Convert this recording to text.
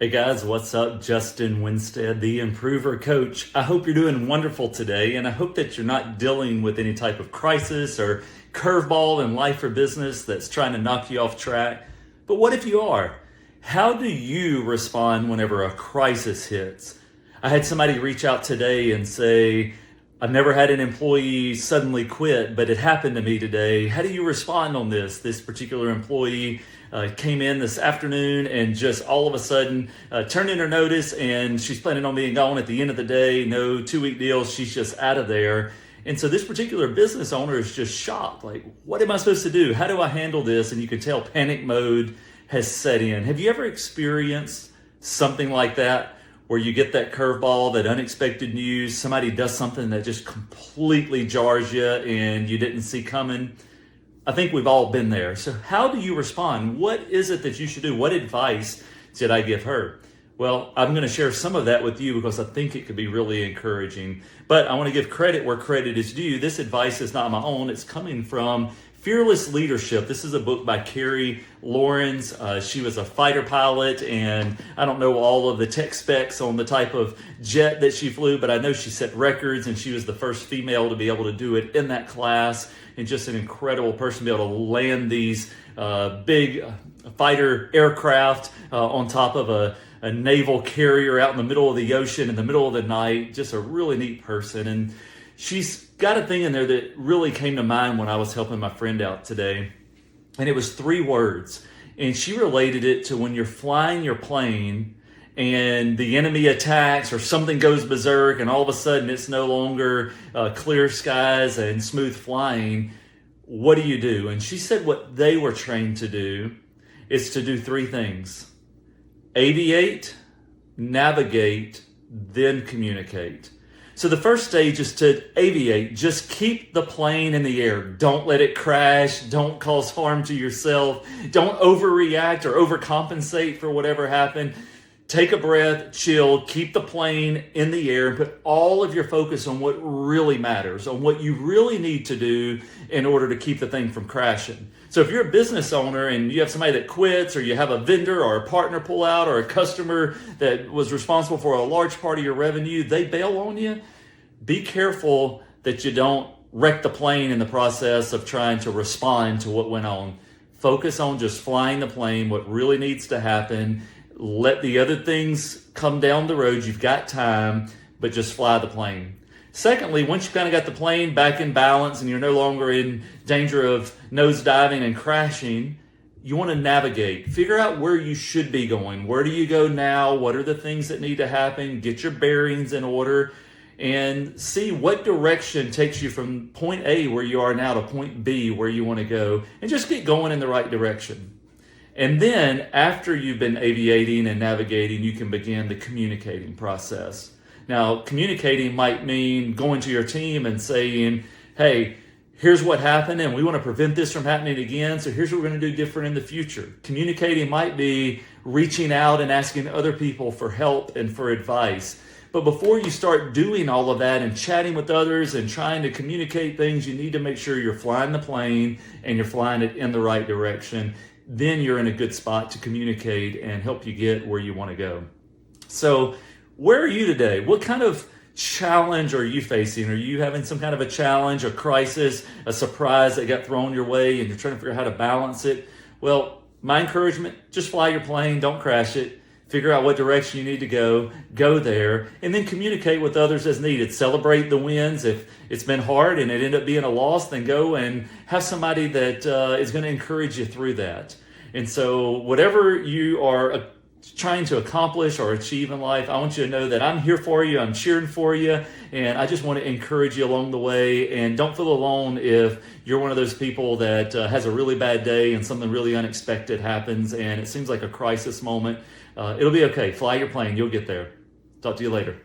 Hey guys, what's up? Justin Winstead, the Improver Coach. I hope you're doing wonderful today, and I hope that you're not dealing with any type of crisis or curveball in life or business that's trying to knock you off track. But what if you are? How do you respond whenever a crisis hits? I had somebody reach out today and say, I've never had an employee suddenly quit, but it happened to me today. How do you respond on this? This particular employee came in this afternoon and just all of a sudden turned in her notice, and she's planning on being gone at the end of the day. No 2-week deal. She's just out of there. And so this particular business owner is just shocked. Like, what am I supposed to do? How do I handle this? And you can tell panic mode has set in. Have you ever experienced something like that, where you get that curveball, that unexpected news, somebody does something that just completely jars you and you didn't see coming? I think we've all been there. So how do you respond? What is it that you should do? What advice did I give her? Well, I'm going to share some of that with you because I think it could be really encouraging. But I want to give credit where credit is due. This advice is not my own. It's coming from Fearless Leadership. This is a book by Carey Lawrence. She was a fighter pilot, and I don't know all of the tech specs on the type of jet that she flew, but I know she set records, and she was the first female to be able to do it in that class, and just an incredible person to be able to land these big fighter aircraft on top of a naval carrier out in the middle of the ocean in the middle of the night. Just a really neat person. And she's got a thing in there that really came to mind when I was helping my friend out today. And it was 3 words. And she related it to when you're flying your plane and the enemy attacks or something goes berserk and all of a sudden it's no longer clear skies and smooth flying. What do? And she said what they were trained to do is to do 3 things: aviate, navigate, then communicate. So the first stage is to aviate. Just keep the plane in the air. Don't let it crash. Don't cause harm to yourself. Don't overreact or overcompensate for whatever happened. Take a breath, chill, keep the plane in the air, and put all of your focus on what really matters, on what you really need to do in order to keep the thing from crashing. So if you're a business owner and you have somebody that quits, or you have a vendor or a partner pull out, or a customer that was responsible for a large part of your revenue, they bail on you, be careful that you don't wreck the plane in the process of trying to respond to what went on. Focus on just flying the plane, what really needs to happen. Let the other things come down the road. You've got time, but just fly the plane. Secondly, once you've kind of got the plane back in balance and you're no longer in danger of nosediving and crashing, you want to navigate. Figure out where you should be going. Where do you go now? What are the things that need to happen? Get your bearings in order and see what direction takes you from point A, where you are now, to point B, where you want to go, and just get going in the right direction. And then after you've been aviating and navigating, you can begin the communicating process. Now, communicating might mean going to your team and saying, hey, here's what happened and we want to prevent this from happening again, so here's what we're going to do different in the future. Communicating might be reaching out and asking other people for help and for advice. But before you start doing all of that and chatting with others and trying to communicate things, you need to make sure you're flying the plane and you're flying it in the right direction. Then you're in a good spot to communicate and help you get where you want to go. So where are you today? What kind of challenge are you facing? Are you having some kind of a challenge, a crisis, a surprise that got thrown your way and you're trying to figure out how to balance it? Well, my encouragement, just fly your plane, don't crash it. Figure out what direction you need to go there, and then communicate with others as needed. Celebrate the wins. If it's been hard and it ended up being a loss, then go and have somebody that is going to encourage you through that. And so whatever you are trying to accomplish or achieve in life, I want you to know that I'm here for you, I'm cheering for you, and I just want to encourage you along the way. And don't feel alone if you're one of those people that has a really bad day and something really unexpected happens and it seems like a crisis moment. It'll be okay. Fly your plane. You'll get there. Talk to you later.